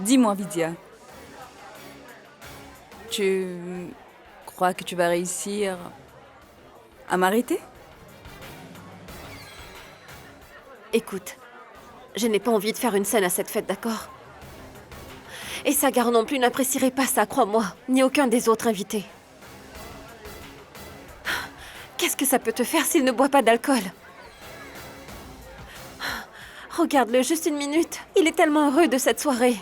Dis-moi, Vidya, tu crois que tu vas réussir à m'arrêter? Écoute, je n'ai pas envie de faire une scène à cette fête, d'accord? Et Sagar non plus n'apprécierait pas ça, crois-moi, ni aucun des autres invités. Qu'est-ce que ça peut te faire s'il ne boit pas d'alcool? Regarde-le juste une minute. Il est tellement heureux de cette soirée.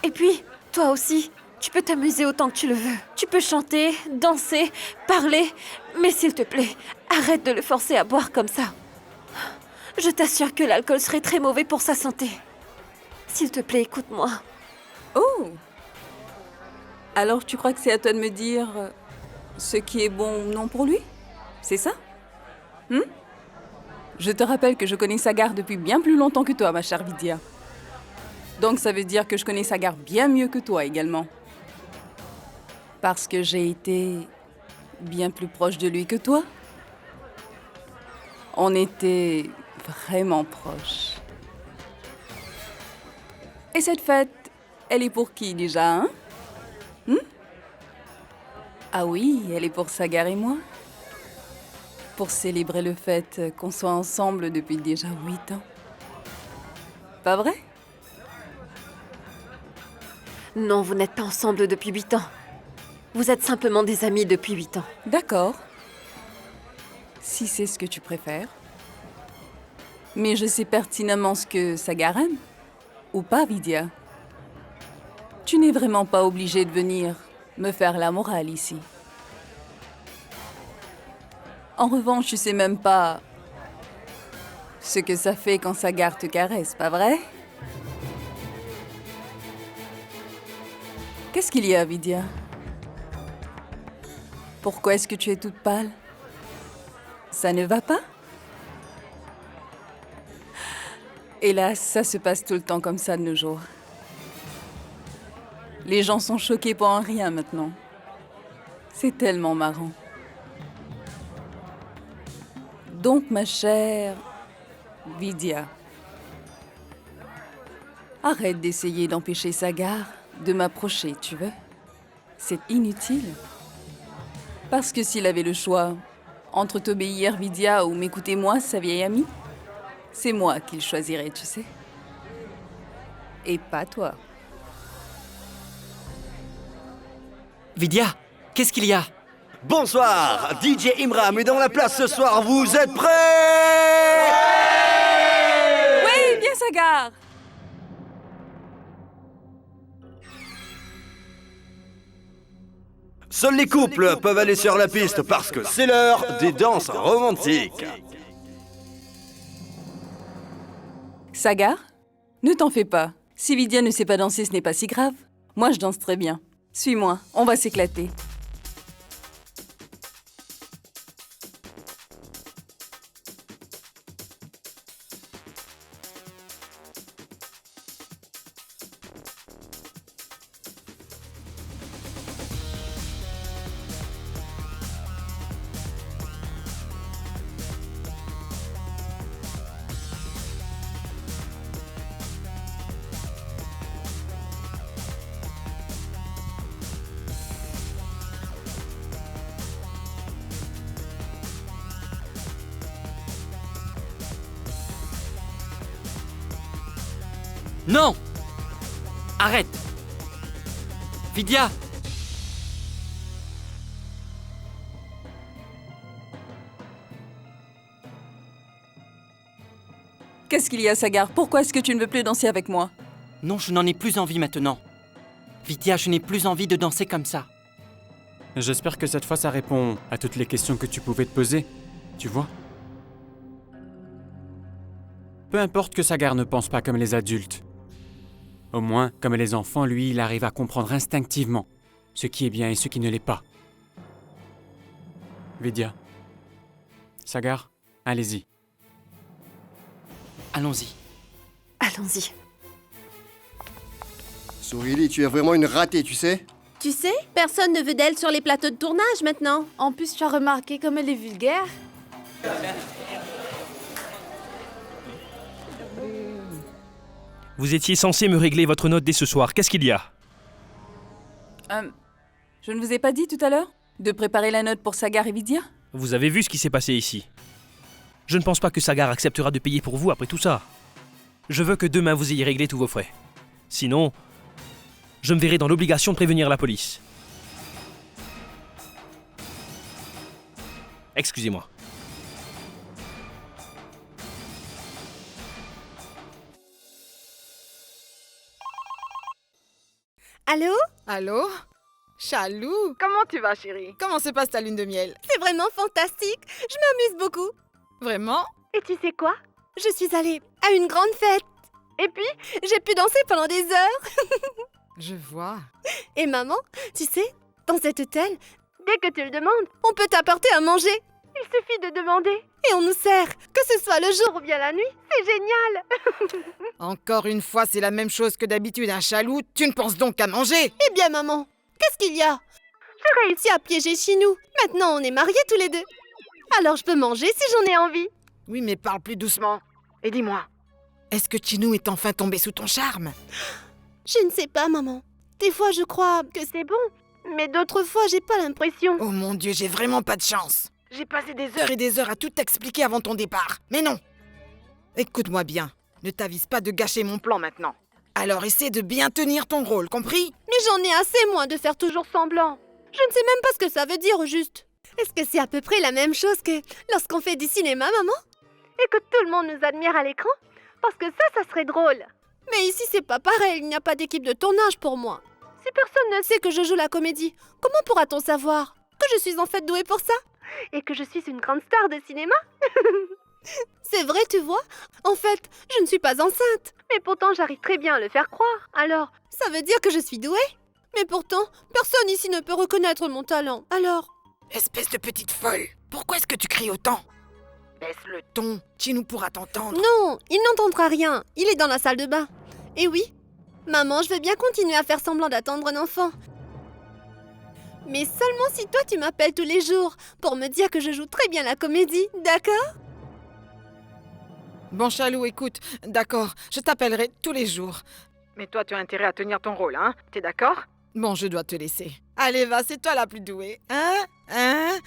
Et puis, toi aussi, tu peux t'amuser autant que tu le veux. Tu peux chanter, danser, parler, mais s'il te plaît, arrête de le forcer à boire comme ça. Je t'assure que l'alcool serait très mauvais pour sa santé. S'il te plaît, écoute-moi. Oh! Alors tu crois que c'est à toi de me dire ce qui est bon ou non pour lui? C'est ça? Je te rappelle que je connais Sagar depuis bien plus longtemps que toi, ma chère Vidya. Donc ça veut dire que je connais Sagar bien mieux que toi également. Parce que j'ai été bien plus proche de lui que toi. On était vraiment proches. Et cette fête, elle est pour qui déjà, hein? Ah oui, elle est pour Sagar et moi. Pour célébrer le fait qu'on soit ensemble depuis déjà 8 ans. Pas vrai? Non, vous n'êtes pas ensemble depuis 8 ans. Vous êtes simplement des amis depuis 8 ans. D'accord. Si c'est ce que tu préfères. Mais je sais pertinemment ce que Sagar aime. Ou pas, Vidya. Tu n'es vraiment pas obligée de venir me faire la morale ici. En revanche, tu sais même pas ce que ça fait quand Sagar te caresse, pas vrai? Qu'est-ce qu'il y a, Vidya? Pourquoi est-ce que tu es toute pâle? Ça ne va pas? Hélas, ça se passe tout le temps comme ça de nos jours. Les gens sont choqués pour un rien maintenant. C'est tellement marrant. Donc, ma chère Vidya, arrête d'essayer d'empêcher Sagar de m'approcher, tu veux? C'est inutile. Parce que s'il avait le choix entre t'obéir, Vidya, ou m'écouter moi, sa vieille amie, c'est moi qu'il choisirait, tu sais. Et pas toi. Vidya, qu'est-ce qu'il y a? Bonsoir, DJ Imram est dans la place ce soir, vous êtes prêts? Oui, bien Sagar! Seuls les couples peuvent aller sur la piste parce que c'est l'heure des danses romantiques. Sagar, ne t'en fais pas. Si Vidya ne sait pas danser, ce n'est pas si grave. Moi, je danse très bien. Suis-moi, on va s'éclater. Non! Arrête! Vidya! Qu'est-ce qu'il y a, Sagar? Pourquoi est-ce que tu ne veux plus danser avec moi? Non, je n'en ai plus envie maintenant. Vidya, je n'ai plus envie de danser comme ça. J'espère que cette fois ça répond à toutes les questions que tu pouvais te poser, tu vois? Peu importe que Sagar ne pense pas comme les adultes. Au moins, comme les enfants, lui, il arrive à comprendre instinctivement ce qui est bien et ce qui ne l'est pas. Vidya. Sagar, allez-y. Allons-y. Allons-y. Sourili, tu es vraiment une ratée, tu sais? Tu sais, personne ne veut d'elle sur les plateaux de tournage maintenant. En plus, tu as remarqué comme elle est vulgaire? Vous étiez censé me régler votre note dès ce soir. Qu'est-ce qu'il y a? Je ne vous ai pas dit tout à l'heure de préparer la note pour Sagar et Vidya? Vous avez vu ce qui s'est passé ici. Je ne pense pas que Sagar acceptera de payer pour vous après tout ça. Je veux que demain vous ayez réglé tous vos frais. Sinon, je me verrai dans l'obligation de prévenir la police. Excusez-moi. Allô? Allô? Chalou? Comment tu vas, chérie? Comment se passe ta lune de miel? C'est vraiment fantastique. Je m'amuse beaucoup. Vraiment? Et tu sais quoi? Je suis allée à une grande fête. Et puis, j'ai pu danser pendant des heures. Je vois. Et maman, tu sais, dans cet hôtel, dès que tu le demandes, on peut t'apporter à manger. Il suffit de demander. Et on nous sert, que ce soit le jour ou bien la nuit. C'est génial. Encore une fois, c'est la même chose que d'habitude, un Chalou. Tu ne penses donc qu'à manger? Eh bien, maman, qu'est-ce qu'il y a? J'ai réussi à piéger Chinou. Maintenant, on est mariés tous les deux. Alors, je peux manger si j'en ai envie. Oui, mais parle plus doucement. Et dis-moi, est-ce que Chinou est enfin tombé sous ton charme? Je ne sais pas, maman. Des fois, je crois que c'est bon. Mais d'autres fois, j'ai pas l'impression. Oh mon Dieu, j'ai vraiment pas de chance. J'ai passé des heures et des heures à tout expliquer avant ton départ. Mais non. Écoute-moi bien. Ne t'avise pas de gâcher mon plan maintenant. Alors essaie de bien tenir ton rôle, compris? Mais j'en ai assez, moi, de faire toujours semblant. Je ne sais même pas ce que ça veut dire, au juste. Est-ce que c'est à peu près la même chose que lorsqu'on fait du cinéma, maman? Et que tout le monde nous admire à l'écran? Parce que ça serait drôle. Mais ici, c'est pas pareil. Il n'y a pas d'équipe de tournage pour moi. Si personne ne sait que je joue la comédie, comment pourra-t-on savoir que je suis en fait douée pour ça? Et que je suis une grande star de cinéma? C'est vrai, tu vois? En fait, je ne suis pas enceinte. Mais pourtant, j'arrive très bien à le faire croire. Alors, ça veut dire que je suis douée? Mais pourtant, personne ici ne peut reconnaître mon talent. Alors... Espèce de petite folle. Pourquoi est-ce que tu cries autant? Baisse le ton. Chinou pourra t'entendre. Non, il n'entendra rien. Il est dans la salle de bain. Et oui, maman, je veux bien continuer à faire semblant d'attendre un enfant. Mais seulement si toi tu m'appelles tous les jours pour me dire que je joue très bien la comédie, d'accord? Bon, Chalou, écoute, d'accord, je t'appellerai tous les jours. Mais toi, tu as intérêt à tenir ton rôle, hein? T'es d'accord? Bon, je dois te laisser. Allez, va, c'est toi la plus douée. Hein?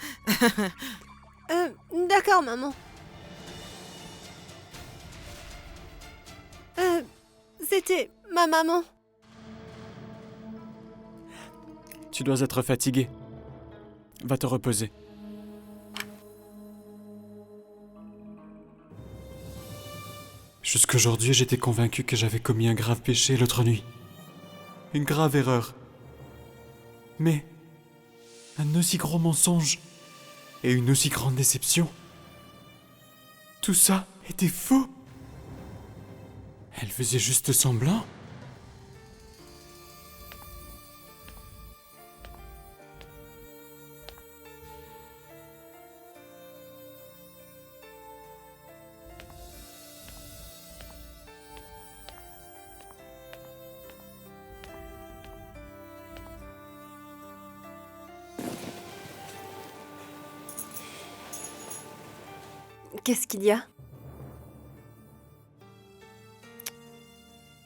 D'accord, maman. C'était ma maman. Tu dois être fatigué. Va te reposer. Jusqu'aujourd'hui, j'étais convaincu que j'avais commis un grave péché l'autre nuit. Une grave erreur. Mais un aussi gros mensonge et une aussi grande déception. Tout ça était faux. Elle faisait juste semblant. Qu'est-ce qu'il y a?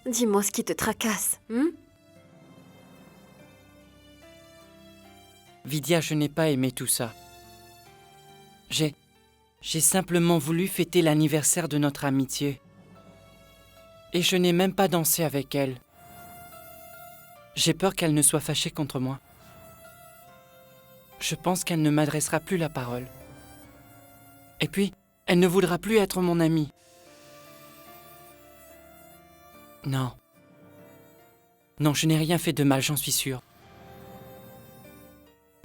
Dis-moi ce qui te tracasse, Vidya, je n'ai pas aimé tout ça. J'ai simplement voulu fêter l'anniversaire de notre amitié. Et je n'ai même pas dansé avec elle. J'ai peur qu'elle ne soit fâchée contre moi. Je pense qu'elle ne m'adressera plus la parole. Et puis, elle ne voudra plus être mon amie. Non. Non, je n'ai rien fait de mal, j'en suis sûr.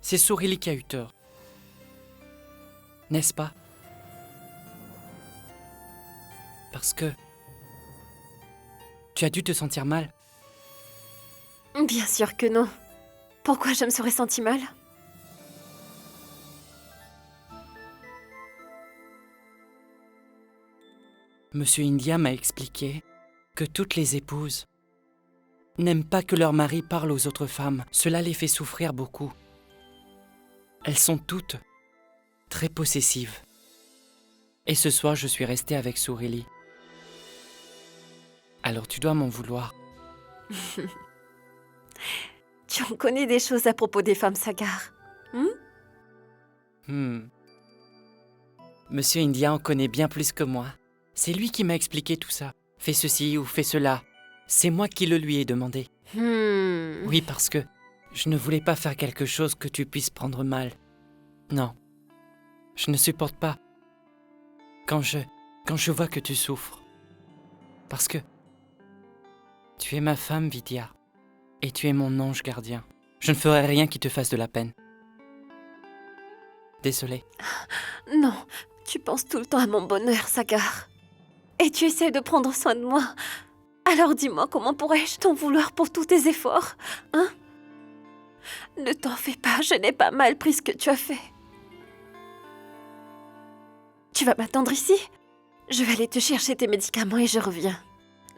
C'est Sourili qui a eu tort. N'est-ce pas? Parce que... tu as dû te sentir mal. Bien sûr que non. Pourquoi je me serais sentie mal? Monsieur India m'a expliqué que toutes les épouses n'aiment pas que leur mari parle aux autres femmes. Cela les fait souffrir beaucoup. Elles sont toutes très possessives. Et ce soir, je suis restée avec Sourili. Alors tu dois m'en vouloir. Tu en connais des choses à propos des femmes, Sagar. Monsieur India en connaît bien plus que moi. C'est lui qui m'a expliqué tout ça. Fais ceci ou fais cela. C'est moi qui le lui ai demandé. Oui, parce que je ne voulais pas faire quelque chose que tu puisses prendre mal. Non. Je ne supporte pas quand je vois que tu souffres. Parce que tu es ma femme, Vidya. Et tu es mon ange gardien. Je ne ferai rien qui te fasse de la peine. Désolée. Non, tu penses tout le temps à mon bonheur, Sagar. Et tu essaies de prendre soin de moi. Alors dis-moi, comment pourrais-je t'en vouloir pour tous tes efforts, hein? Ne t'en fais pas, je n'ai pas mal pris ce que tu as fait. Tu vas m'attendre ici? Je vais aller te chercher tes médicaments et je reviens.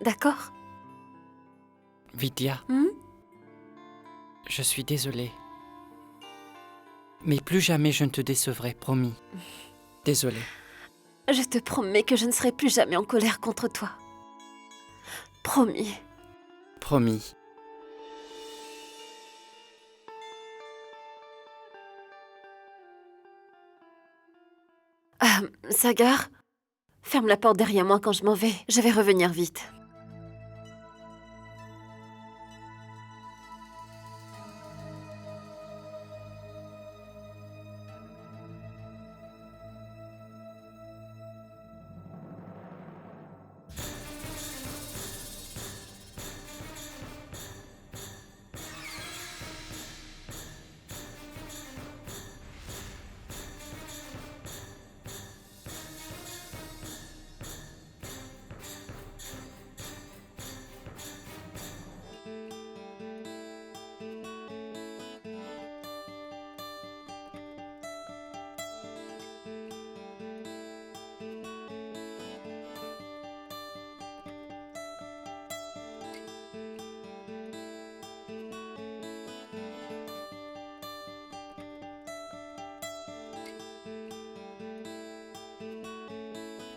D'accord? Vidya, je suis désolée. Mais plus jamais je ne te décevrai, promis. Désolée. Je te promets que je ne serai plus jamais en colère contre toi. Promis. Promis. Sagar, ferme la porte derrière moi quand je m'en vais. Je vais revenir vite.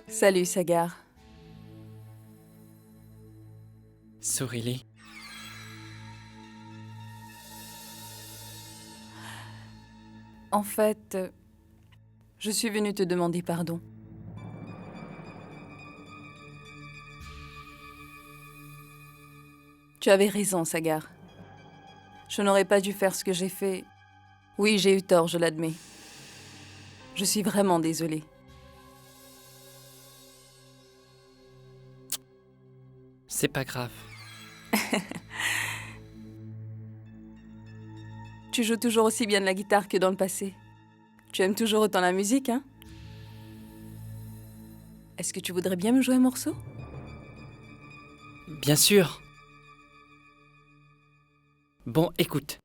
Salut, Sagar. Sourili. En fait, je suis venue te demander pardon. Tu avais raison, Sagar. Je n'aurais pas dû faire ce que j'ai fait. Oui, j'ai eu tort, je l'admets. Je suis vraiment désolée. C'est pas grave. Tu joues toujours aussi bien de la guitare que dans le passé. Tu aimes toujours autant la musique, hein? Est-ce que tu voudrais bien me jouer un morceau? Bien sûr. Bon, écoute.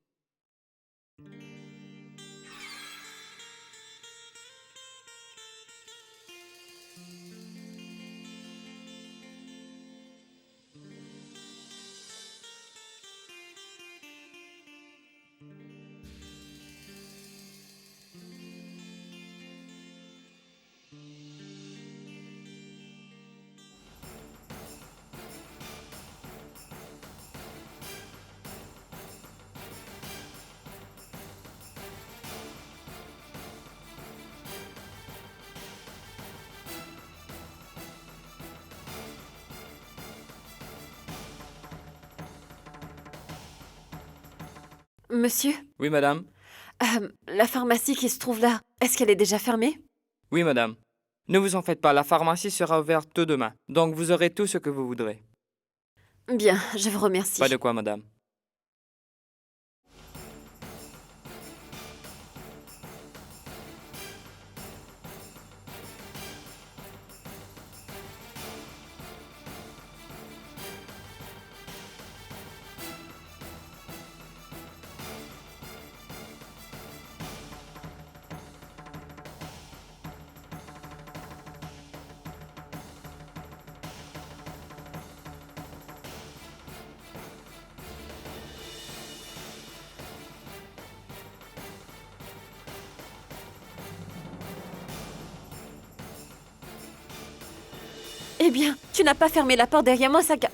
Monsieur, Oui, madame. la pharmacie qui se trouve là, est-ce qu'elle est déjà fermée? Oui, madame. Ne vous en faites pas, la pharmacie sera ouverte tôt demain. Donc vous aurez tout ce que vous voudrez. Bien, je vous remercie. Pas de quoi, madame. Eh bien, tu n'as pas fermé la porte derrière moi, Sagar.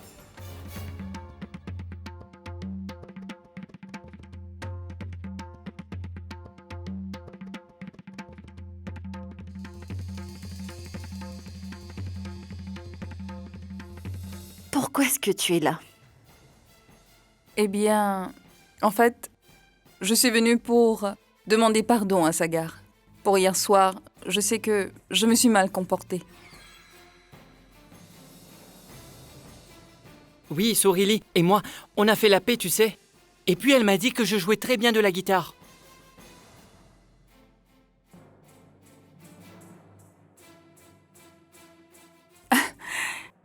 Pourquoi est-ce que tu es là? Eh bien, en fait, je suis venue pour demander pardon à Sagar. Pour hier soir, je sais que je me suis mal comportée. Oui, Sorili et moi, on a fait la paix, tu sais. Et puis elle m'a dit que je jouais très bien de la guitare.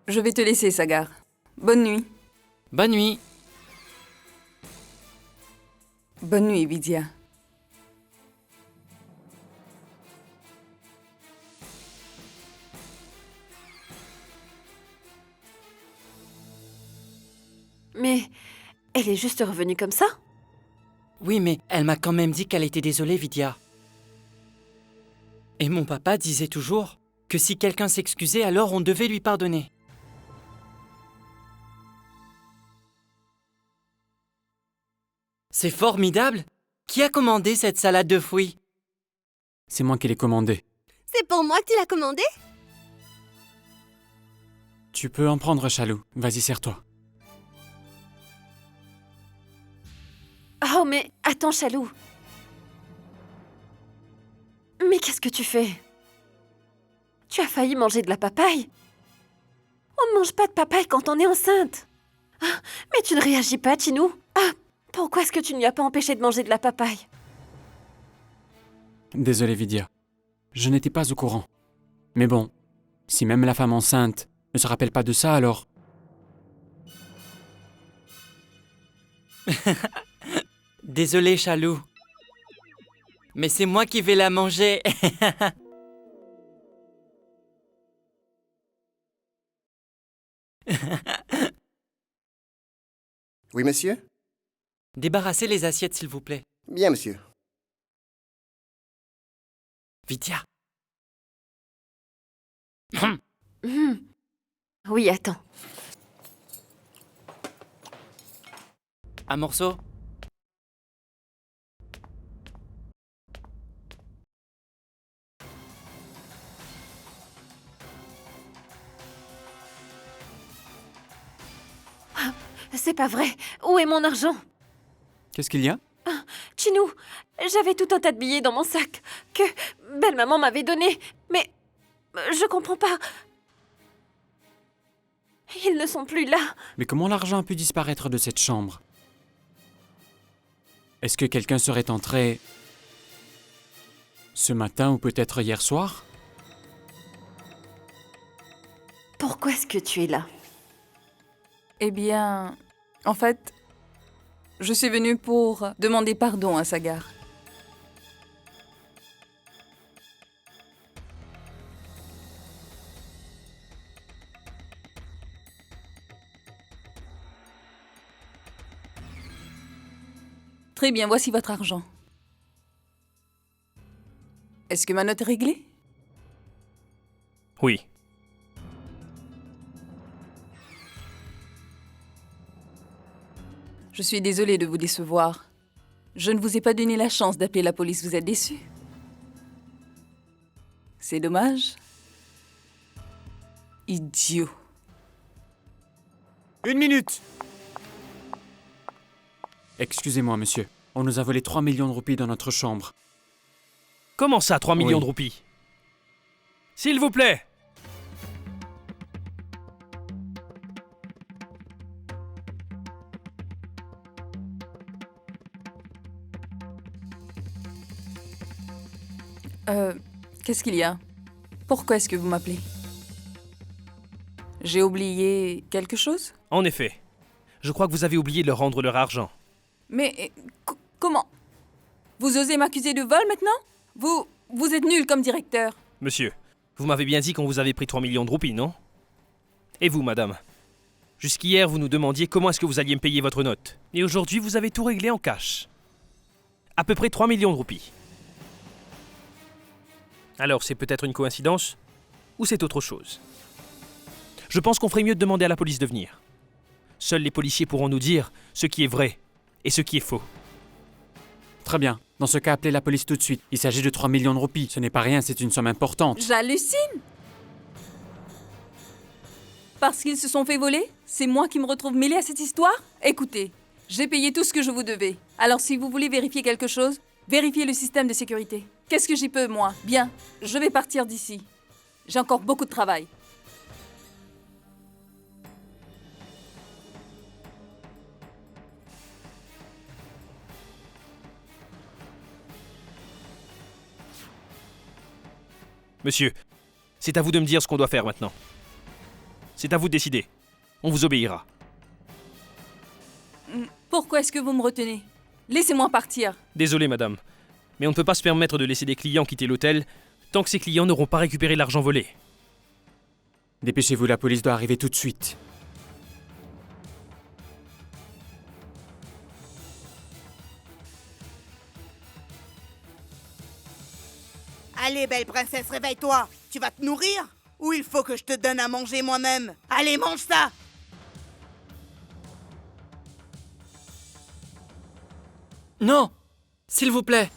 Je vais te laisser, Sagar. Bonne nuit. Bonne nuit. Bonne nuit, Vidya. Mais elle est juste revenue comme ça? Oui, mais elle m'a quand même dit qu'elle était désolée, Vidya. Et mon papa disait toujours que si quelqu'un s'excusait, alors on devait lui pardonner. C'est formidable! Qui a commandé cette salade de fruits? C'est moi qui l'ai commandé. C'est pour moi que tu l'as commandé? Tu peux en prendre, Chalou. Vas-y, serre-toi. Oh, mais attends, Chalou. Mais qu'est-ce que tu fais? Tu as failli manger de la papaye. On ne mange pas de papaye quand on est enceinte. Ah, mais tu ne réagis pas, Chinou. Ah, pourquoi est-ce que tu ne lui as pas empêché de manger de la papaye? Désolé, Vidya. Je n'étais pas au courant. Mais bon, si même la femme enceinte ne se rappelle pas de ça, alors... Désolé, Chalou. Mais c'est moi qui vais la manger. Oui, monsieur? Débarrassez les assiettes, s'il vous plaît. Bien, monsieur. Vidya. Oui, attends. Un morceau? C'est pas vrai. Où est mon argent? Qu'est-ce qu'il y a? Chinou, j'avais tout un tas de billets dans mon sac que belle-maman m'avait donné, mais je comprends pas. Ils ne sont plus là. Mais comment l'argent a pu disparaître de cette chambre? Est-ce que quelqu'un serait entré... ce matin ou peut-être hier soir? Pourquoi est-ce que tu es là? Eh bien, en fait, je suis venue pour demander pardon à Sagar. Très bien, voici votre argent. Est-ce que ma note est réglée? Oui. Je suis désolée de vous décevoir. Je ne vous ai pas donné la chance d'appeler la police, vous êtes déçus? C'est dommage. Idiot. 1 minute! Excusez-moi, monsieur. On nous a volé 3 millions de roupies dans notre chambre. Comment ça, 3 millions Oui. de roupies? S'il vous plaît! Qu'est-ce qu'il y a? Pourquoi est-ce que vous m'appelez? J'ai oublié quelque chose? En effet. Je crois que vous avez oublié de leur rendre leur argent. Mais comment? Vous osez m'accuser de vol maintenant? Vous êtes nul comme directeur. Monsieur, vous m'avez bien dit qu'on vous avait pris 3 millions de roupies, non? Et vous, madame? Jusqu'hier, vous nous demandiez comment est-ce que vous alliez me payer votre note. Et aujourd'hui, vous avez tout réglé en cash. À peu près 3 millions de roupies. Alors, c'est peut-être une coïncidence? Ou c'est autre chose? Je pense qu'on ferait mieux de demander à la police de venir. Seuls les policiers pourront nous dire ce qui est vrai et ce qui est faux. Très bien. Dans ce cas, appelez la police tout de suite. Il s'agit de 3 millions de roupies. Ce n'est pas rien, c'est une somme importante. J'hallucine. Parce qu'ils se sont fait voler? C'est moi qui me retrouve mêlée à cette histoire? Écoutez, j'ai payé tout ce que je vous devais. Alors si vous voulez vérifier quelque chose, vérifiez le système de sécurité. Qu'est-ce que j'y peux, moi? Bien, je vais partir d'ici. J'ai encore beaucoup de travail. Monsieur, c'est à vous de me dire ce qu'on doit faire maintenant. C'est à vous de décider. On vous obéira. Pourquoi est-ce que vous me retenez? Laissez-moi partir. Désolé, madame, mais on ne peut pas se permettre de laisser des clients quitter l'hôtel tant que ces clients n'auront pas récupéré l'argent volé. Dépêchez-vous, la police doit arriver tout de suite. Allez, belle princesse, réveille-toi. Tu vas te nourrir? Ou il faut que je te donne à manger moi-même? Allez, mange ça! Non! S'il vous plaît!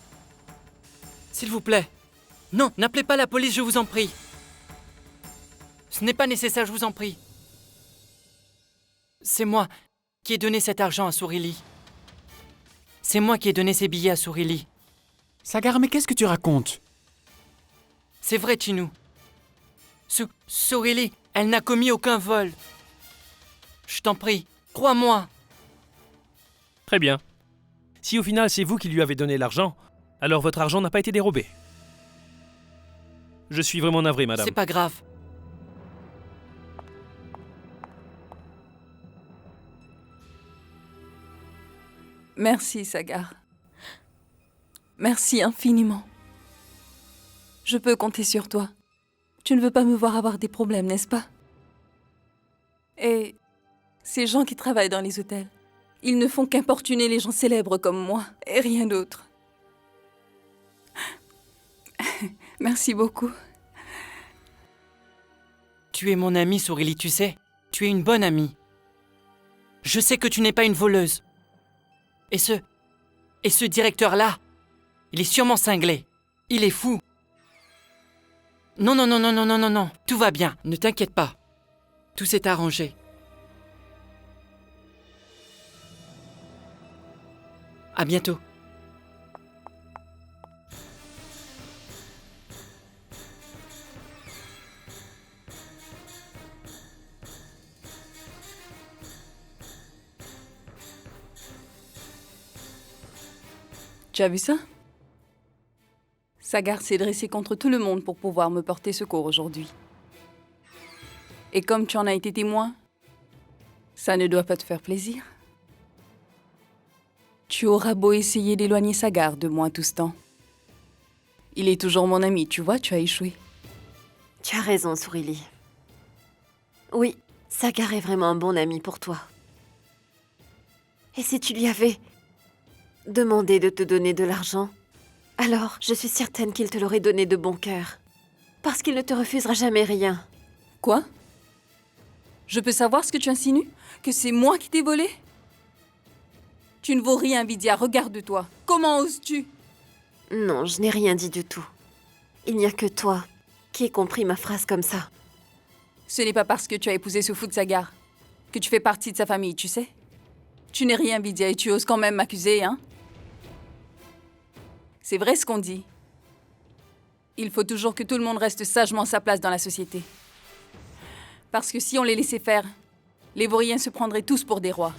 S'il vous plaît! Non, n'appelez pas la police, je vous en prie! Ce n'est pas nécessaire, je vous en prie. C'est moi qui ai donné cet argent à Sourili. C'est moi qui ai donné ces billets à Sourili. Sagar, mais qu'est-ce que tu racontes? C'est vrai, Chinou. Sourili, elle n'a commis aucun vol. Je t'en prie, crois-moi. Très bien. Si au final c'est vous qui lui avez donné l'argent, alors votre argent n'a pas été dérobé. Je suis vraiment navré, madame. C'est pas grave. Merci, Sagar. Merci infiniment. Je peux compter sur toi. Tu ne veux pas me voir avoir des problèmes, n'est-ce pas? Et ces gens qui travaillent dans les hôtels, ils ne font qu'importuner les gens célèbres comme moi, et rien d'autre. Merci beaucoup. Tu es mon amie, Sourili, tu sais. Tu es une bonne amie. Je sais que tu n'es pas une voleuse. Et ce directeur-là, il est sûrement cinglé. Il est fou. Non, non, non, non, non, non, non, non. Tout va bien. Ne t'inquiète pas. Tout s'est arrangé. À bientôt. Tu as vu ça? Sagar s'est dressé contre tout le monde pour pouvoir me porter secours aujourd'hui. Et comme tu en as été témoin, ça ne doit pas te faire plaisir. Tu auras beau essayer d'éloigner Sagar de moi tout ce temps. Il est toujours mon ami, tu vois, tu as échoué. Tu as raison, Sourili. Oui, Sagar est vraiment un bon ami pour toi. Et si tu lui avais demandé de te donner de l'argent, alors je suis certaine qu'il te l'aurait donné de bon cœur. Parce qu'il ne te refusera jamais rien. Quoi? Je peux savoir ce que tu insinues? Que c'est moi qui t'ai volé? Tu ne vaux rien, Vidya, regarde-toi. Comment oses-tu? Non, je n'ai rien dit du tout. Il n'y a que toi qui ai compris ma phrase comme ça. Ce n'est pas parce que tu as épousé ce fou de Sagar que tu fais partie de sa famille, tu sais? Tu n'es rien, Vidya, et tu oses quand même m'accuser, hein? C'est vrai ce qu'on dit. Il faut toujours que tout le monde reste sagement à sa place dans la société. Parce que si on les laissait faire, les vauriens se prendraient tous pour des rois.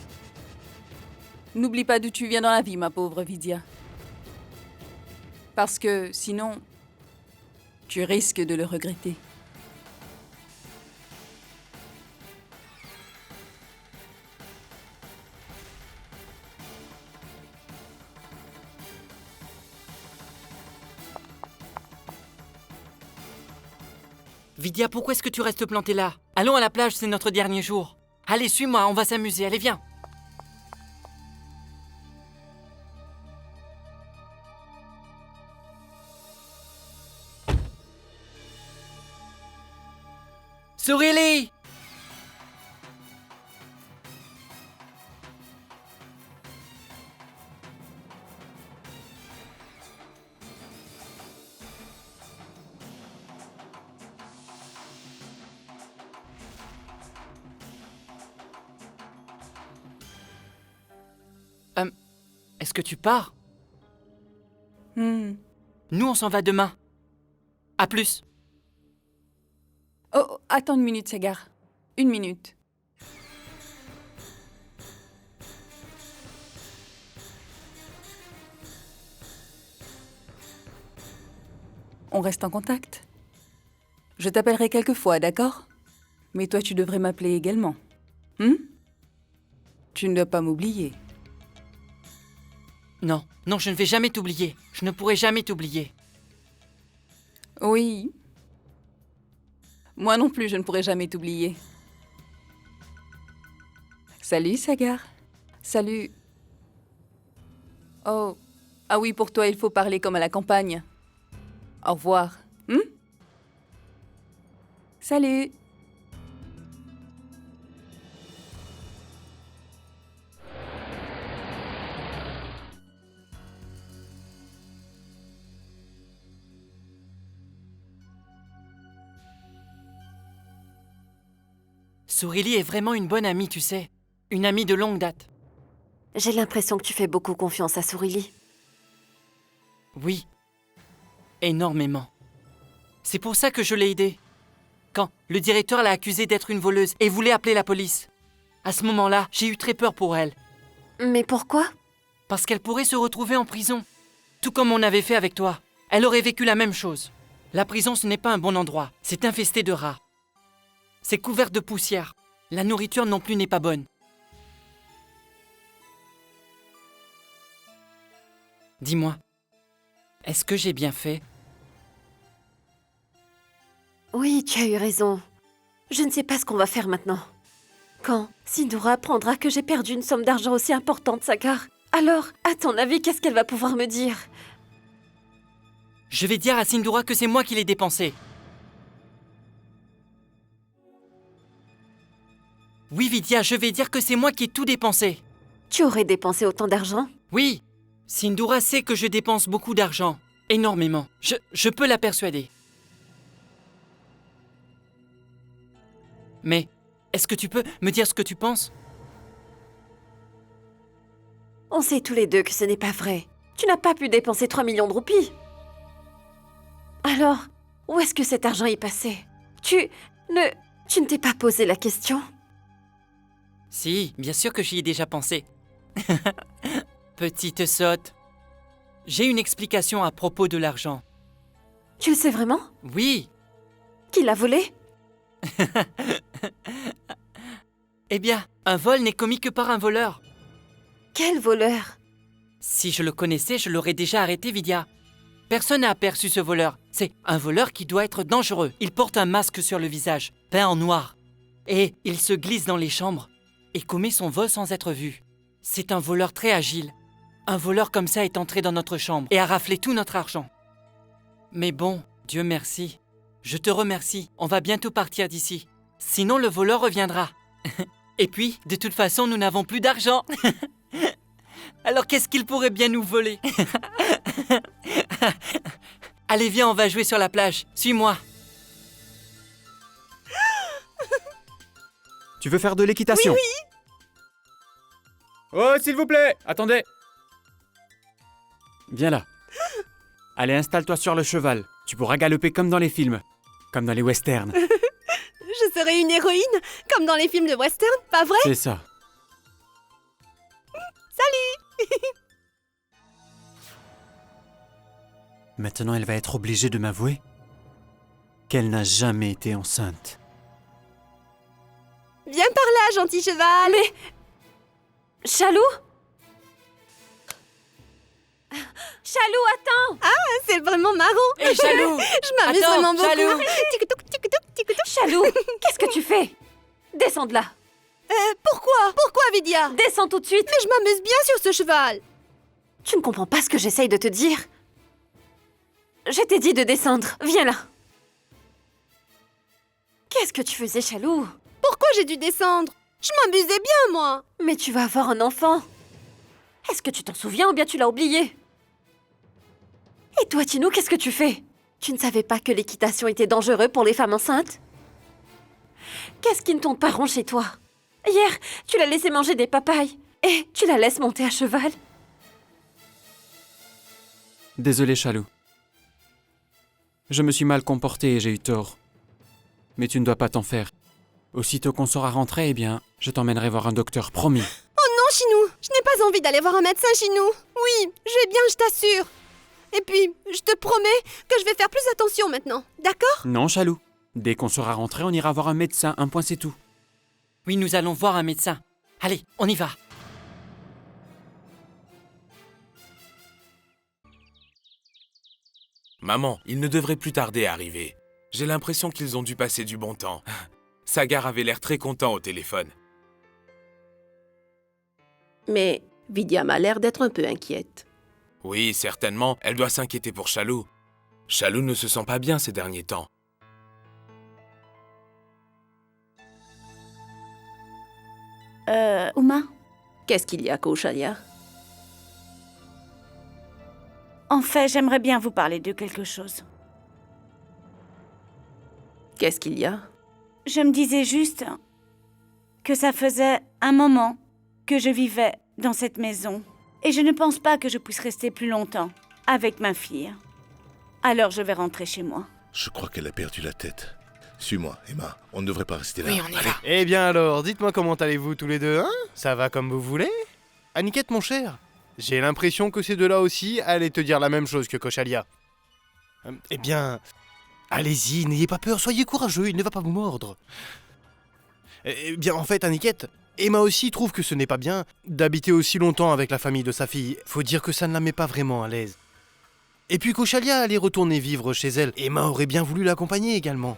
N'oublie pas d'où tu viens dans la vie, ma pauvre Vidya. Parce que sinon, tu risques de le regretter. Vidya, pourquoi est-ce que tu restes plantée là? Allons à la plage, c'est notre dernier jour. Allez, suis-moi, on va s'amuser, allez, viens. Sourili! est-ce que tu pars? Hmm. Nous, on s'en va demain. À plus. Oh, attends une minute, Sagar. Une minute. On reste en contact. Je t'appellerai quelquefois, d'accord? Mais toi, tu devrais m'appeler également. Tu ne dois pas m'oublier. Non, non, je ne vais jamais t'oublier. Je ne pourrai jamais t'oublier. Oui. Moi non plus, je ne pourrai jamais t'oublier. Salut, Sagar. Salut. Oh. Ah oui, pour toi, il faut parler comme à la campagne. Au revoir. Salut. Sourili est vraiment une bonne amie, tu sais. Une amie de longue date. J'ai l'impression que tu fais beaucoup confiance à Sourili. Oui. Énormément. C'est pour ça que je l'ai aidée. Quand le directeur l'a accusée d'être une voleuse et voulait appeler la police. À ce moment-là, j'ai eu très peur pour elle. Mais pourquoi? Parce qu'elle pourrait se retrouver en prison. Tout comme on avait fait avec toi. Elle aurait vécu la même chose. La prison, ce n'est pas un bon endroit. C'est infesté de rats. C'est couvert de poussière. La nourriture non plus n'est pas bonne. Dis-moi, est-ce que j'ai bien fait? Oui, tu as eu raison. Je ne sais pas ce qu'on va faire maintenant. Quand Sindoura apprendra que j'ai perdu une somme d'argent aussi importante, Sagar, alors, à ton avis, qu'est-ce qu'elle va pouvoir me dire? Je vais dire à Sindoura que c'est moi qui l'ai dépensé. Oui, Vidya, je vais dire que c'est moi qui ai tout dépensé. Tu aurais dépensé autant d'argent? Oui, Sindoura sait que je dépense beaucoup d'argent. Énormément. Je peux la persuader. Mais, est-ce que tu peux me dire ce que tu penses? On sait tous les deux que ce n'est pas vrai. Tu n'as pas pu dépenser 3 millions de roupies. Alors, où est-ce que cet argent est passé? Tu ne t'es pas posé la question? Si, bien sûr que j'y ai déjà pensé. Petite sotte. J'ai une explication à propos de l'argent. Tu le sais vraiment? Oui. Qui l'a volé? Eh bien, un vol n'est commis que par un voleur. Quel voleur? Si je le connaissais, je l'aurais déjà arrêté, Vidya. Personne n'a aperçu ce voleur. C'est un voleur qui doit être dangereux. Il porte un masque sur le visage, peint en noir. Et il se glisse dans les chambres et commet son vol sans être vu. C'est un voleur très agile. Un voleur comme ça est entré dans notre chambre et a raflé tout notre argent. Mais bon, Dieu merci. Je te remercie. On va bientôt partir d'ici. Sinon, le voleur reviendra. Et puis, de toute façon, nous n'avons plus d'argent. Alors, qu'est-ce qu'il pourrait bien nous voler? Allez, viens, on va jouer sur la plage. Suis-moi. Tu veux faire de l'équitation? Oui, oui. Oh, s'il vous plaît, attendez. Viens là. Allez, installe-toi sur le cheval. Tu pourras galoper comme dans les films, comme dans les westerns. Je serai une héroïne, comme dans les films de western, pas vrai? C'est ça. Salut. Maintenant, elle va être obligée de m'avouer qu'elle n'a jamais été enceinte. Viens par là, gentil cheval. Mais... Chalou? Chalou, attends! Ah, c'est vraiment marrant. Hé, Chalou! Je m'amuse Attends, vraiment beaucoup. Chalou! Tic-toc, tic-toc, tic-toc. Chalou, qu'est-ce que tu fais? Descends de là. Pourquoi? Pourquoi, Vidya? Descends tout de suite. Mais je m'amuse bien sur ce cheval. Tu ne comprends pas ce que j'essaye de te dire? Je t'ai dit de descendre. Viens là. Qu'est-ce que tu faisais, Chalou? Pourquoi j'ai dû descendre? Je m'amusais bien, moi. Mais tu vas avoir un enfant. Est-ce que tu t'en souviens ou bien tu l'as oublié? Et toi, Tinou, qu'est-ce que tu fais? Tu ne savais pas que l'équitation était dangereux pour les femmes enceintes? Qu'est-ce qui ne tourne pas rond chez toi? Hier, tu l'as laissé manger des papayes et tu la laisses monter à cheval. Désolé, Chalou. Je me suis mal comporté et j'ai eu tort. Mais tu ne dois pas t'en faire. Aussitôt qu'on sera rentré, eh bien, je t'emmènerai voir un docteur, promis. Oh non, Chinou, je n'ai pas envie d'aller voir un médecin, Chinou. Oui, je vais bien, je t'assure. Et puis, je te promets que je vais faire plus attention maintenant, d'accord? Non, Chalou. Dès qu'on sera rentré, on ira voir un médecin, un point c'est tout. Oui, nous allons voir un médecin. Allez, on y va. Maman, ils ne devraient plus tarder à arriver. J'ai l'impression qu'ils ont dû passer du bon temps. Sagar avait l'air très content au téléphone. Mais Vidya m'a l'air d'être un peu inquiète. Oui, certainement, elle doit s'inquiéter pour Chalou. Chalou ne se sent pas bien ces derniers temps. Uma? Qu'est-ce qu'il y a, Kaushalya? En fait, j'aimerais bien vous parler de quelque chose. Qu'est-ce qu'il y a? Je me disais juste que ça faisait un moment que je vivais dans cette maison. Et je ne pense pas que je puisse rester plus longtemps avec ma fille. Alors je vais rentrer chez moi. Je crois qu'elle a perdu la tête. Suis-moi, Emma. On ne devrait pas rester là. Oui, on y va. Eh bien alors, dites-moi comment allez-vous tous les deux, hein? Ça va comme vous voulez? Aniket, mon cher, j'ai l'impression que ces deux-là aussi allaient te dire la même chose que Kaushalya. Eh bien, allez-y, n'ayez pas peur, soyez courageux, il ne va pas vous mordre. Eh bien, en fait, Aniket, Emma aussi trouve que ce n'est pas bien d'habiter aussi longtemps avec la famille de sa fille. Faut dire que ça ne la met pas vraiment à l'aise. Et puis Kaushalya allait retourner vivre chez elle. Emma aurait bien voulu l'accompagner également.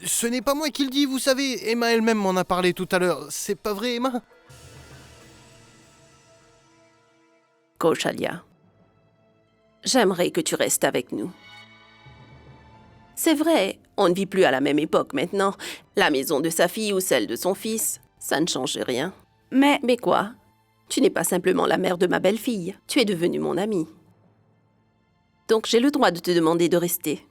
Ce n'est pas moi qui le dis, vous savez. Emma elle-même m'en a parlé tout à l'heure. C'est pas vrai, Emma? Kaushalya, j'aimerais que tu restes avec nous. C'est vrai, on ne vit plus à la même époque maintenant. La maison de sa fille ou celle de son fils, ça ne change rien. Mais quoi? Tu n'es pas simplement la mère de ma belle-fille. Tu es devenue mon amie. Donc j'ai le droit de te demander de rester.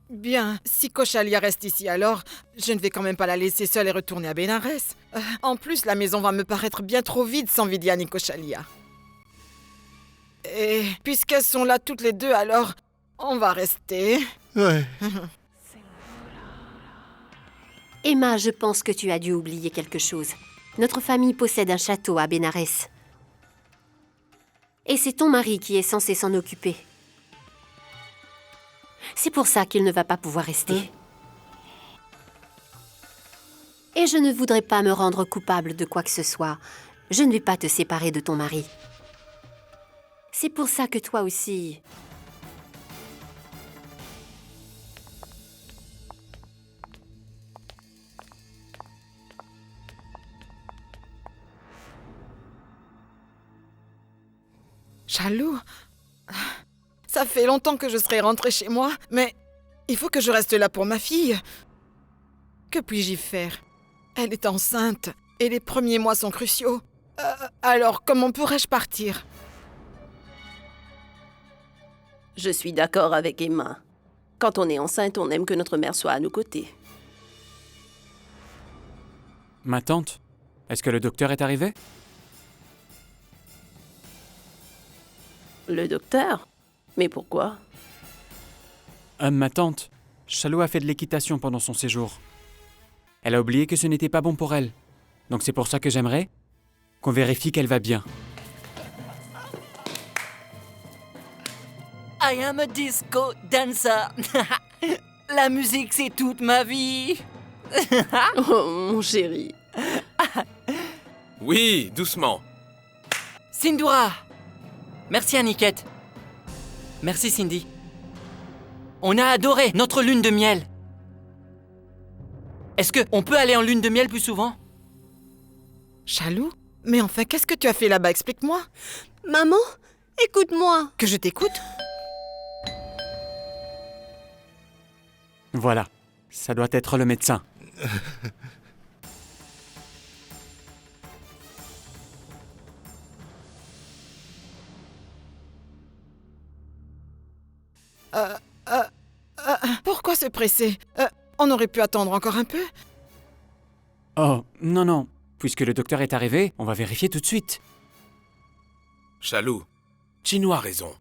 Bien, si Kaushalya reste ici alors, je ne vais quand même pas la laisser seule et retourner à Bénarès. En plus, la maison va me paraître bien trop vide sans Vidya ni Kaushalya. Et puisqu'elles sont là toutes les deux, alors on va rester. Ouais. Emma, je pense que tu as dû oublier quelque chose. Notre famille possède un château à Bénarès. Et c'est ton mari qui est censé s'en occuper. C'est pour ça qu'il ne va pas pouvoir rester. Et je ne voudrais pas me rendre coupable de quoi que ce soit. Je ne vais pas te séparer de ton mari. C'est pour ça que toi aussi... Chalou, ça fait longtemps que je serais rentrée chez moi, mais il faut que je reste là pour ma fille. Que puis-je y faire? Elle est enceinte et les premiers mois sont cruciaux. Alors, comment pourrais-je partir? Je suis d'accord avec Emma. Quand on est enceinte, on aime que notre mère soit à nos côtés. Ma tante, est-ce que le docteur est arrivé? Le docteur? Mais pourquoi? Ma tante, Chalou a fait de l'équitation pendant son séjour. Elle a oublié que ce n'était pas bon pour elle. Donc c'est pour ça que j'aimerais qu'on vérifie qu'elle va bien. I am a disco dancer. La musique, c'est toute ma vie. Oh, mon chéri. Oui, doucement. Sindura! Merci, Aniket. Merci, Cindy. On a adoré notre lune de miel. Est-ce qu'on peut aller en lune de miel plus souvent? Chalou? Mais enfin, qu'est-ce que tu as fait là-bas? Explique-moi. Maman, écoute-moi. Que je t'écoute? Voilà, ça doit être le médecin. Pourquoi se presser? On aurait pu attendre encore un peu. Oh, non, non. Puisque le docteur est arrivé, on va vérifier tout de suite. Chalou, Chinou a raison.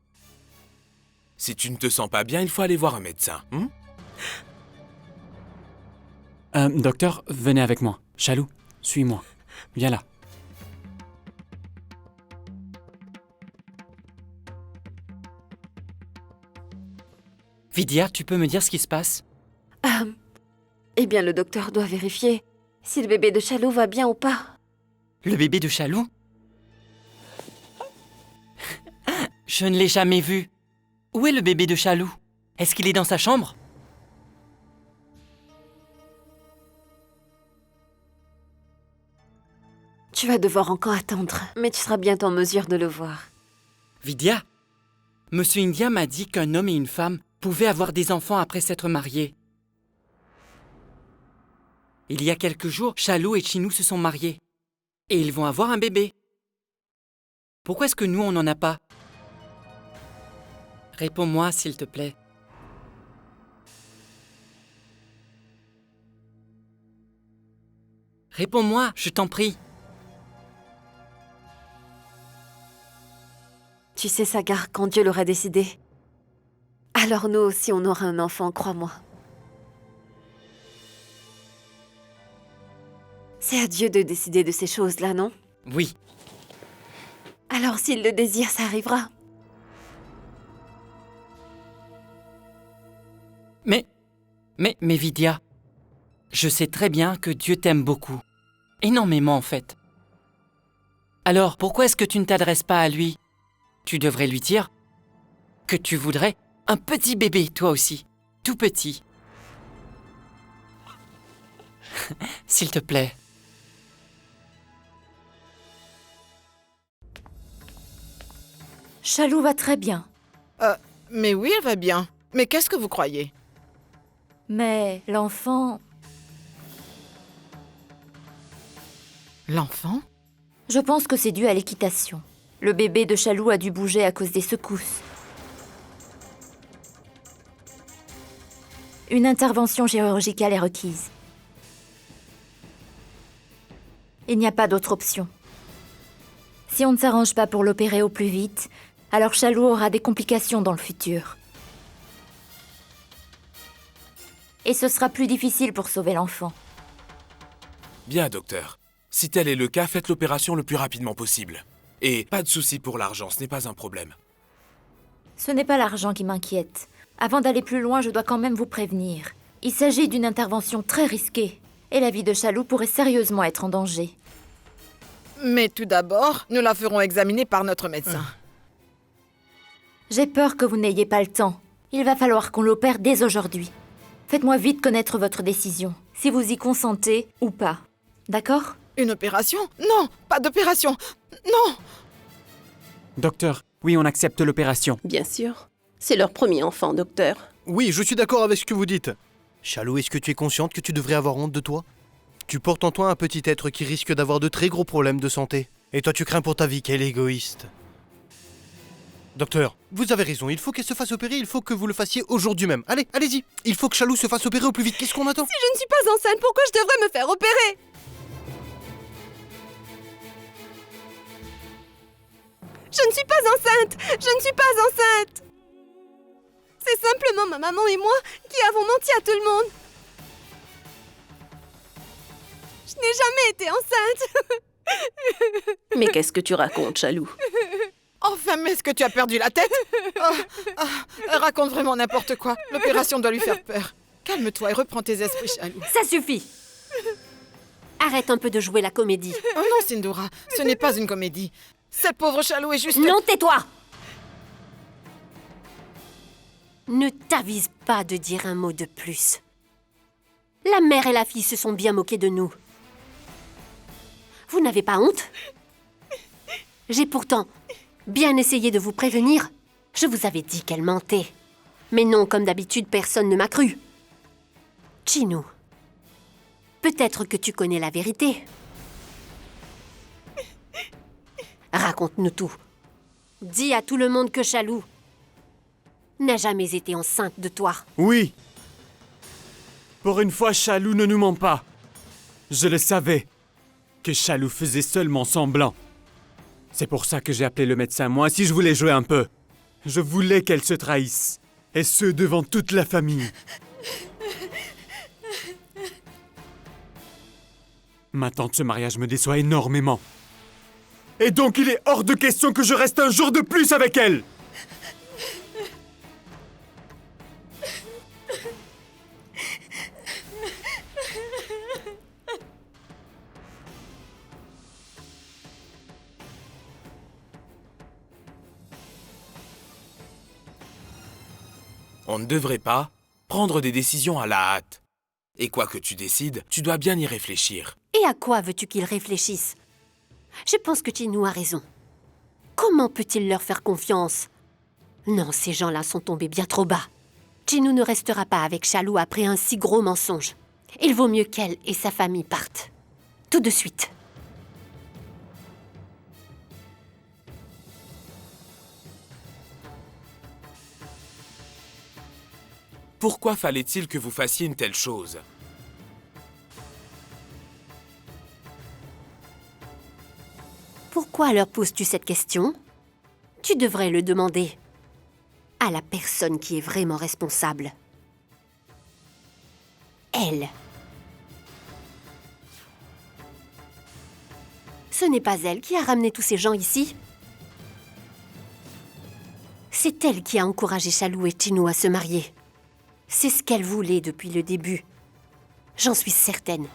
Si tu ne te sens pas bien, il faut aller voir un médecin. Docteur, venez avec moi. Chalou, suis-moi. Viens là. Vidya, tu peux me dire ce qui se passe? Eh bien, le docteur doit vérifier si le bébé de Chalou va bien ou pas. Le bébé de Chalou? Je ne l'ai jamais vu. Où est le bébé de Chalou? Est-ce qu'il est dans sa chambre? Tu vas devoir encore attendre, mais tu seras bientôt en mesure de le voir. Vidya, Monsieur India m'a dit qu'un homme et une femme pouvaient avoir des enfants après s'être mariés. Il y a quelques jours, Chalou et Chinou se sont mariés. Et ils vont avoir un bébé. Pourquoi est-ce que nous, on n'en a pas? Réponds-moi, s'il te plaît. Réponds-moi, je t'en prie. Tu sais, Sagar, quand Dieu l'aura décidé, alors nous aussi on aura un enfant, crois-moi. C'est à Dieu de décider de ces choses-là, non? Oui. Alors s'il le désire, ça arrivera. Mais Vidya, je sais très bien que Dieu t'aime beaucoup. Énormément, en fait. Alors, pourquoi est-ce que tu ne t'adresses pas à lui? Tu devrais lui dire que tu voudrais un petit bébé, toi aussi. Tout petit. S'il te plaît. Chalou va très bien. Mais oui, elle va bien. Mais qu'est-ce que vous croyez? Mais l'enfant... L'enfant? Je pense que c'est dû à l'équitation. Le bébé de Chalou a dû bouger à cause des secousses. Une intervention chirurgicale est requise. Il n'y a pas d'autre option. Si on ne s'arrange pas pour l'opérer au plus vite, alors Chalou aura des complications dans le futur. Et ce sera plus difficile pour sauver l'enfant. Bien, docteur. Si tel est le cas, faites l'opération le plus rapidement possible. Et pas de souci pour l'argent, ce n'est pas un problème. Ce n'est pas l'argent qui m'inquiète. Avant d'aller plus loin, je dois quand même vous prévenir. Il s'agit d'une intervention très risquée. Et la vie de Chalou pourrait sérieusement être en danger. Mais tout d'abord, nous la ferons examiner par notre médecin. J'ai peur que vous n'ayez pas le temps. Il va falloir qu'on l'opère dès aujourd'hui. Faites-moi vite connaître votre décision, si vous y consentez ou pas. D'accord? Une opération? Non, pas d'opération. Non! Docteur, oui, on accepte l'opération. Bien sûr. C'est leur premier enfant, docteur. Oui, je suis d'accord avec ce que vous dites. Chalou, est-ce que tu es consciente que tu devrais avoir honte de toi? Tu portes en toi un petit être qui risque d'avoir de très gros problèmes de santé. Et toi, tu crains pour ta vie, quel égoïste. Docteur, vous avez raison, il faut qu'elle se fasse opérer, il faut que vous le fassiez aujourd'hui même. Allez, allez-y. Il faut que Chalou se fasse opérer au plus vite, qu'est-ce qu'on attend? Si je ne suis pas enceinte, pourquoi je devrais me faire opérer? Je ne suis pas enceinte! Je ne suis pas enceinte! C'est simplement ma maman et moi qui avons menti à tout le monde. Je n'ai jamais été enceinte. Mais qu'est-ce que tu racontes, Chalou? Enfin, mais est-ce que tu as perdu la tête? Elle raconte vraiment n'importe quoi. L'opération doit lui faire peur. Calme-toi et reprends tes esprits, Chalou. Ça suffit! Arrête un peu de jouer la comédie. Oh non, Sindora, ce n'est pas une comédie. Cette pauvre Chalou est juste... Non, tais-toi! Ne t'avise pas de dire un mot de plus. La mère et la fille se sont bien moquées de nous. Vous n'avez pas honte? J'ai pourtant bien essayé de vous prévenir. Je vous avais dit qu'elle mentait. Mais non, comme d'habitude, personne ne m'a cru. Chinou, peut-être que tu connais la vérité. Raconte-nous tout. Dis à tout le monde que Chalou n'a jamais été enceinte de toi. Oui. Pour une fois, Chalou ne nous ment pas. Je le savais, que Chalou faisait seulement semblant. C'est pour ça que j'ai appelé le médecin. Moi aussi, je voulais jouer un peu. Je voulais qu'elle se trahisse. Et ce, devant toute la famille. Maintenant, ce mariage me déçoit énormément. Et donc, il est hors de question que je reste un jour de plus avec elle. On ne devrait pas prendre des décisions à la hâte. Et quoi que tu décides, tu dois bien y réfléchir. Et à quoi veux-tu qu'il réfléchisse? Je pense que Chinou a raison. Comment peut-il leur faire confiance? Non, ces gens-là sont tombés bien trop bas. Chinou ne restera pas avec Chalou après un si gros mensonge. Il vaut mieux qu'elle et sa famille partent. Tout de suite. Pourquoi fallait-il que vous fassiez une telle chose? Pourquoi leur poses-tu cette question? Tu devrais le demander à la personne qui est vraiment responsable. Elle. Ce n'est pas elle qui a ramené tous ces gens ici. C'est elle qui a encouragé Chalou et Chinou à se marier. C'est ce qu'elle voulait depuis le début. J'en suis certaine.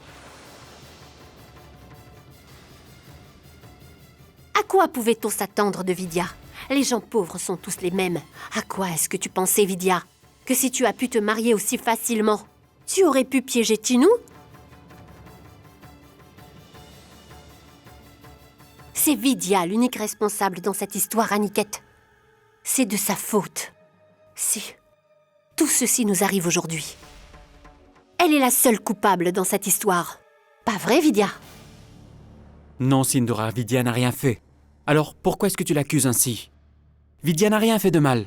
À quoi pouvait-on s'attendre de Vidya? Les gens pauvres sont tous les mêmes. À quoi est-ce que tu pensais, Vidya? Que si tu as pu te marier aussi facilement, tu aurais pu piéger Chinou? C'est Vidya l'unique responsable dans cette histoire, Aniket. C'est de sa faute. Si tout ceci nous arrive aujourd'hui. Elle est la seule coupable dans cette histoire. Pas vrai, Vidya? Non, Sindora, Vidya n'a rien fait. Alors, pourquoi est-ce que tu l'accuses ainsi? Vidya n'a rien fait de mal.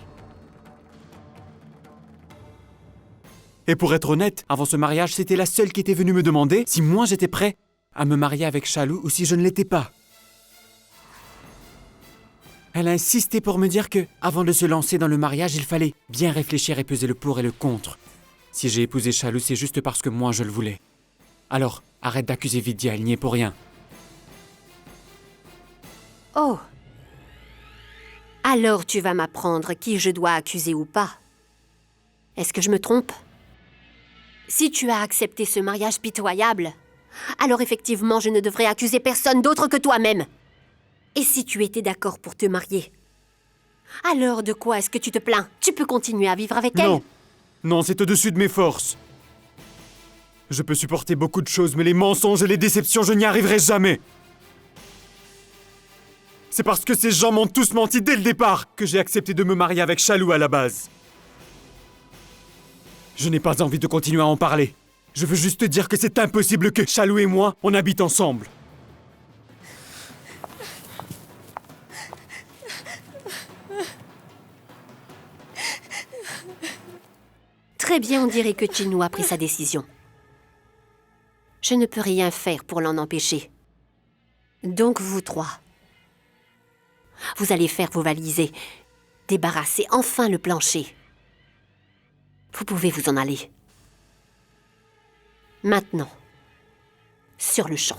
Et pour être honnête, avant ce mariage, c'était la seule qui était venue me demander si moi j'étais prêt à me marier avec Chalou ou si je ne l'étais pas. Elle a insisté pour me dire que, avant de se lancer dans le mariage, il fallait bien réfléchir et peser le pour et le contre. Si j'ai épousé Chalou, c'est juste parce que moi je le voulais. Alors, arrête d'accuser Vidya, elle n'y est pour rien. Oh. Alors tu vas m'apprendre qui je dois accuser ou pas. Est-ce que je me trompe? Si tu as accepté ce mariage pitoyable, alors effectivement je ne devrais accuser personne d'autre que toi-même. Et si tu étais d'accord pour te marier, alors de quoi est-ce que tu te plains? Tu peux continuer à vivre avec elle? Non, c'est au-dessus de mes forces. Je peux supporter beaucoup de choses, mais les mensonges et les déceptions, je n'y arriverai jamais. C'est parce que ces gens m'ont tous menti dès le départ que j'ai accepté de me marier avec Chalou à la base. Je n'ai pas envie de continuer à en parler. Je veux juste te dire que c'est impossible que Chalou et moi, on habite ensemble. Très bien, on dirait que Chinou a pris sa décision. Je ne peux rien faire pour l'en empêcher. Donc vous trois, vous allez faire vos valises et débarrasser enfin le plancher. Vous pouvez vous en aller. Maintenant, sur le champ.